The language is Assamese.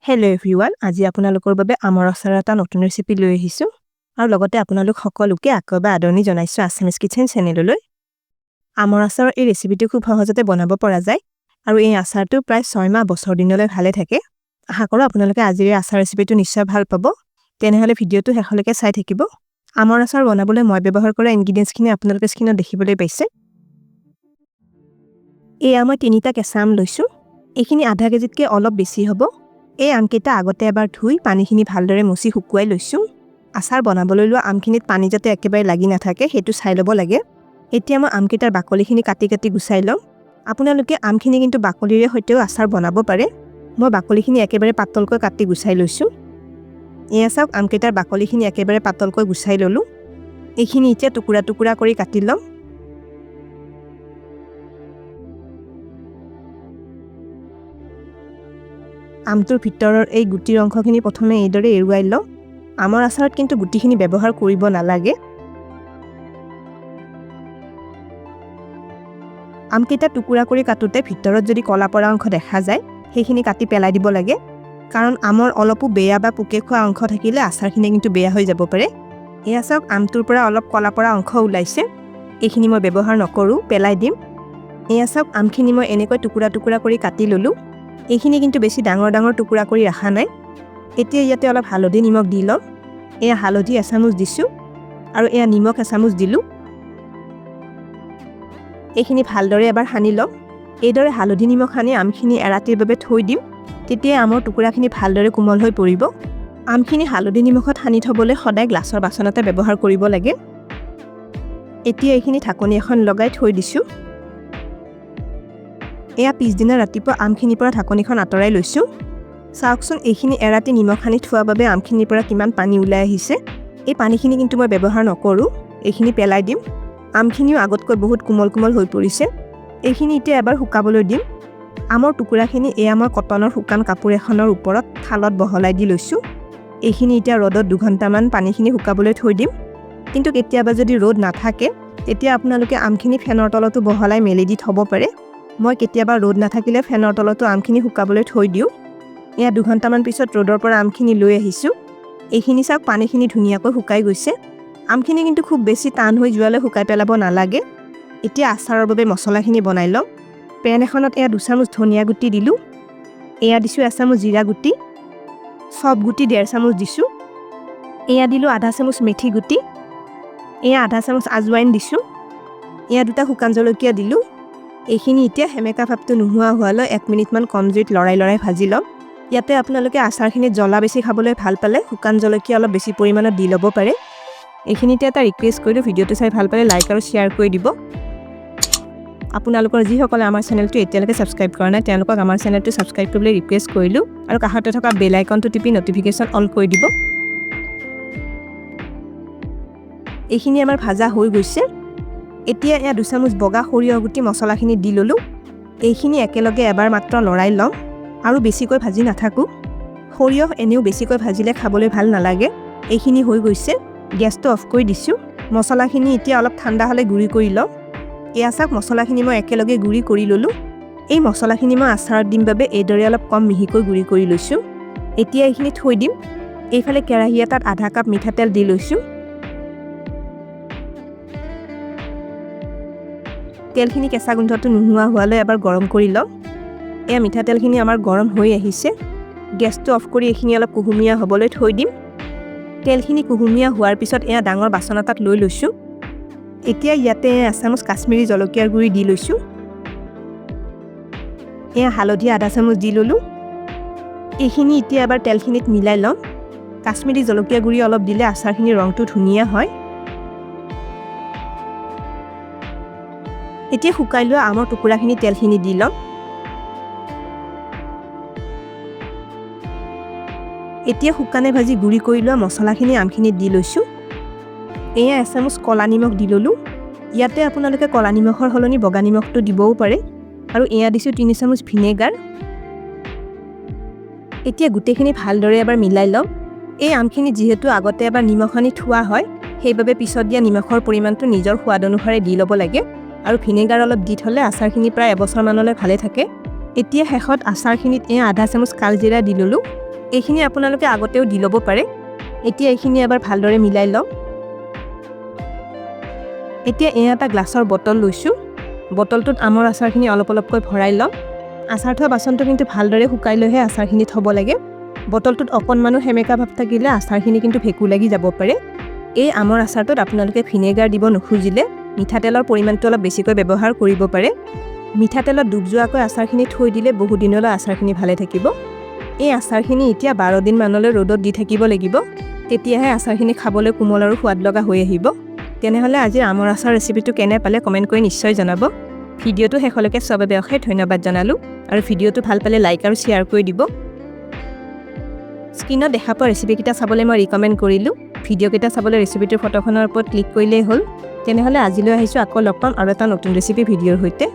Hello everyone, আজি আপোনালোকৰ বাবে আমৰ আচাৰ এটা নতুন ৰেচিপি লৈ আহিছো আৰু লগতে আপোনালোক সকলোকে আকবা আদৰণি জনাইছো আসামিজ কিচেন চেনেললৈ। আমৰ আচাৰৰ এই ৰেচিপিটো খুব সহজতে বনাব পৰা যায় আৰু এই আচাৰটো প্ৰায় 6 মাহ বছৰ দিনলৈ ভালে থাকে। আশা কৰো আপোনালোকে আজিৰ এই আচাৰ ৰেচিপিটো নিশ্চয় ভাল পাব। তেনেহলে ভিডিওটো শেষলৈকে চাই থাকিব। আমৰ আচাৰ বনাবলৈ মই ব্যৱহাৰ কৰা ইনগ্ৰেডিয়েন্টছখিনি আপোনালোকে স্ক্ৰীনত দেখিবলৈ পাইছে। এই মই 3টা কেঁচা আম লৈছো। এইখিনি আধা কেজিতকৈ অলপ বেছি হ'ব। এই আমকেইটা আগতে এবাৰ ধুই পানীখিনি ভালদৰে মুছি শুকুৱাই লৈছো। আচাৰ বনাবলৈ লোৱা আমখিনিত পানী যাতে একেবাৰে লাগি নাথাকে সেইটো চাই ল'ব লাগে। এতিয়া মই আমকেইটাৰ বাকলিখিনি কাটি গুচাই লম। আপোনালোকে আমখিনি কিন্তু বাকলিৰে সৈতেও আচাৰ বনাব পাৰে। মই বাকলিখিনি একেবাৰে পাতলকৈ কাটি গুচাই লৈছো। এয়া চাওক আমকেইটাৰ বাকলিখিনি একেবাৰে পাতলকৈ গুচাই ললো। এইখিনি এতিয়া টুকুৰা কৰি কাটি লম। আমটোৰ ভিতৰৰ এই গুটিৰ অংশখিনি প্ৰথমে এইদৰে এৰুৱাই লওঁ। আমৰ আচাৰত কিন্তু গুটিখিনি ব্যৱহাৰ কৰিব নালাগে। আমকেইটা টুকুৰা কৰি কাটোতে ভিতৰত যদি কলা পৰা অংশ দেখা যায় সেইখিনি কাটি পেলাই দিব লাগে, কাৰণ আমৰ অলপো বেয়া বা পোকে খোৱা অংশ থাকিলে আচাৰখিনি কিন্তু বেয়া হৈ যাব পাৰে। এয়া চাওক আমটোৰ পৰা অলপ কলা পৰা অংশ ওলাইছে। এইখিনি মই ব্যৱহাৰ নকৰো, পেলাই দিম। এয়া চাওক আমখিনি মই এনেকৈ টুকুৰা কৰি কাটি ললো। এইখিনি কিন্তু বেছি ডাঙৰ টুকুৰা কৰি ৰাখা নাই। এতিয়া ইয়াতে অলপ হালধি নিমখ দি লম। এয়া হালধি এচামুচ দিছো আৰু এয়া নিমখ এচামুচ দিলো। এইখিনি ভালদৰে এবাৰ সানি লম। এইদৰে হালধি নিমখ সানি আমখিনি এৰাতিৰ বাবে থৈ দিম। তেতিয়া আমৰ টুকুৰাখিনি ভালদৰে কোমল হৈ পৰিব। আমখিনি হালধি নিমখত সানি থবলৈ সদায় গ্লাছৰ বাচন এটা ব্যৱহাৰ কৰিব লাগে। এতিয়া এইখিনি ঢাকনি এখন লগাই থৈ দিছো। এয়া পিছদিনা ৰাতিপুৱা আমখিনিৰ পৰা ঢাকনিখন আঁতৰাই লৈছো। চাওকচোন এইখিনি এৰাতি নিমখ সানি থোৱাৰ বাবে আমখিনিৰ পৰা কিমান পানী ওলাই আহিছে। এই পানীখিনি কিন্তু মই ব্যৱহাৰ নকৰো, এইখিনি পেলাই দিম। আমখিনিও আগতকৈ বহুত কোমল হৈ পৰিছে। এইখিনি এতিয়া এবাৰ শুকাবলৈ দিম। আমৰ টুকুৰাখিনি এয়া মই কটনৰ শুকান কাপোৰ এখনৰ ওপৰত থালত বহলাই দি লৈছো। এইখিনি এতিয়া ৰ'দত 2 ঘণ্টামান পানীখিনি শুকাবলৈ থৈ দিম। কিন্তু কেতিয়াবা যদি ৰ'দ নাথাকে তেতিয়া আপোনালোকে আমখিনি ফেনৰ তলতো বহলাই মেলি দি থব পাৰে। মই কেতিয়াবা ৰ'দ নাথাকিলে ফেনৰ তলতো আমখিনি শুকাবলৈ থৈ দিওঁ। এয়া 2 ঘণ্টামান পিছত ৰ'দৰ পৰা আমখিনি লৈ আহিছো। এইখিনি চাওক পানীখিনি ধুনীয়াকৈ শুকাই গৈছে। আমখিনি কিন্তু খুব বেছি টান হৈ যোৱালৈ শুকাই পেলাব নালাগে। এতিয়া আচাৰৰ বাবে মছলাখিনি বনাই লম। পেন এখনত এয়া 2 চামুচ ধনিয়া গুটি দিলো। এয়া দিছো 1 চামুচ জিৰা গুটি। সব গুটি 1.5 চামুচ দিছো। এয়া দিলো আধা চামুচ মেথি গুটি। এয়া আধা চামুচ আজৱাইন দিছো। এয়া 2টা শুকান জলকীয়া দিলো। এইখিনি এতিয়া হেমেকা ভাৱটো নোহোৱা হোৱালৈ 1 মিনিটমান কম জুইত লৰাই ভাজি লম। ইয়াতে আপোনালোকে আচাৰখিনিত জ্বলা বেছি খাবলৈ ভাল পালে শুকান জলকীয়া অলপ বেছি পৰিমাণত দি ল'ব পাৰে। এইখিনিতে এটা ৰিকুৱেষ্ট কৰিলোঁ, ভিডিঅ'টো চাই ভাল পালে লাইক আৰু শ্বেয়াৰ কৰি দিব। আপোনালোকৰ যিসকলে আমাৰ চেনেলটো এতিয়ালৈকে ছাবস্ক্ৰাইব কৰা নাই তেওঁলোকক আমাৰ চেনেলটো ছাবস্ক্ৰাইব কৰিবলৈ ৰিকুৱেষ্ট কৰিলোঁ আৰু কাষতে থকা বেল আইকনটো টিপি নটিফিকেশ্যন অল কৰি দিব। এইখিনি আমাৰ ভাজা হৈ গৈছে। এতিয়া এয়া 2 চামুচ বগা সৰিয়হ গুটি মছলাখিনি দি ললো। এইখিনি একেলগে এবাৰ মাত্ৰ লৰাই লম আৰু বেছিকৈ ভাজি নাথাকো। সৰিয়হ এনেও বেছিকৈ ভাজিলে খাবলৈ ভাল নালাগে। এইখিনি হৈ গৈছে। গেছটো অফ কৰি দিছো। মছলাখিনি এতিয়া অলপ ঠাণ্ডা হ'লে গুড়ি কৰি লম। এয়া চাওক মছলাখিনি মই একেলগে গুড়ি কৰি ললো। এই মছলাখিনি মই আচাৰত দিম বাবে এইদৰে অলপ কম মিহিকৈ গুড়ি কৰি লৈছো। এতিয়া এইখিনি থৈ দিম। এইফালে কেৰাহী এটাত আধা কাপ মিঠাতেল দি লৈছো। তেলখিনি কেঁচা গোন্ধটো নোহোৱা হোৱালৈ এবাৰ গৰম কৰি লওঁ। এয়া মিঠাতেলখিনি আমাৰ গৰম হৈ আহিছে। গেছটো অফ কৰি এইখিনি অলপ কুহুমীয়া হ'বলৈ থৈ দিম। তেলখিনি কুহুমীয়া হোৱাৰ পিছত এয়া ডাঙৰ বাচন এটাত লৈ লৈছো। এতিয়া ইয়াতে 1 চামুচ কাশ্মীৰী জলকীয়াৰ গুড়ি দি লৈছো। এয়া হালধি আধা চামুচ দি ললো। এইখিনি এতিয়া এবাৰ তেলখিনিত মিলাই লম। কাশ্মীৰী জলকীয়া গুড়ি অলপ দিলে আচাৰখিনিৰ ৰংটো ধুনীয়া হয়। এতিয়া শুকাই লোৱা আমৰ টুকুৰাখিনি তেলখিনি দি লম। এতিয়া শুকানে ভাজি গুড়ি কৰি লোৱা মছলাখিনি আমখিনিত দি লৈছো। এয়া 1 চামুচ কলা নিমখ দি ললো। ইয়াতে আপোনালোকে কলা নিমখৰ সলনি বগা নিমখটো দিবও পাৰে। আৰু এয়া দিছো 3 চামুচ ভিনেগাৰ। এতিয়া গোটেইখিনি ভালদৰে এবাৰ মিলাই লম। এই আমখিনি যিহেতু আগতে এবাৰ নিমখ সানি থোৱা হয় সেইবাবে পিছত দিয়া নিমখৰ পৰিমাণটো নিজৰ সোৱাদ অনুসাৰে দি ল'ব লাগে। আৰু ভিনেগাৰ অলপ দি থলে আচাৰখিনি প্ৰায় এবছৰ মানলৈ ভালে থাকে। এতিয়া শেষত আচাৰখিনিত এয়া আধা চামুচ কালজিৰা দি ললো। এইখিনি আপোনালোকে আগতেও দি ল'ব পাৰে। এতিয়া এইখিনি এবাৰ ভালদৰে মিলাই লওঁ। এতিয়া এটা গ্লাছৰ বটল লৈছোঁ। বটলটোত আমৰ আচাৰখিনি অলপ অলপকৈ ভৰাই লওঁ। আচাৰ থোৱা বাচনটো কিন্তু ভালদৰে শুকাই লৈহে আচাৰখিনি থ'ব লাগে। বটলটোত অকণমানো সেমেকা ভাৱ থাকিলে আচাৰখিনি কিন্তু ভেঁকুৰ লাগি যাব পাৰে। এই আমৰ আচাৰটোত আপোনালোকে ভিনেগাৰ দিব নুখুজিলে মিঠাতেলৰ পৰিমাণটো অলপ বেছিকৈ ব্যৱহাৰ কৰিব পাৰে। মিঠাতেলত ডুব যোৱাকৈ আচাৰখিনি থৈ দিলে বহু দিনলৈ আচাৰখিনি ভালে থাকিব। এই আচাৰখিনি এতিয়া 12 দিনমানলৈ ৰ'দত দি থাকিব লাগিব। তেতিয়াহে আচাৰখিনি খাবলৈ কোমল আৰু সোৱাদ লগা হৈ আহিব। তেনেহ'লে আজিৰ আমৰ আচাৰ ৰেচিপিটো কেনে পালে কমেণ্ট কৰি নিশ্চয় জনাব। ভিডিঅ'টো শেষলৈকে চোৱাৰ বাবে অশেষ ধন্যবাদ জনালোঁ আৰু ভিডিঅ'টো ভাল পালে লাইক আৰু শ্বেয়াৰ কৰি দিব। স্ক্ৰীনত দেখা পোৱা ৰেচিপিকেইটা চাবলৈ মই ৰিকমেণ্ড কৰিলোঁ। ভিডিঅ'কেইটা চাবলৈ ৰেচিপিটোৰ ফটোখনৰ ওপৰত ক্লিক কৰিলেই হ'ল। তেনেহ'লে আজিলৈ আহিছোঁ, আকৌ লগ পাম আৰু এটা নতুন ৰেচিপি ভিডিঅ'ৰ সৈতে।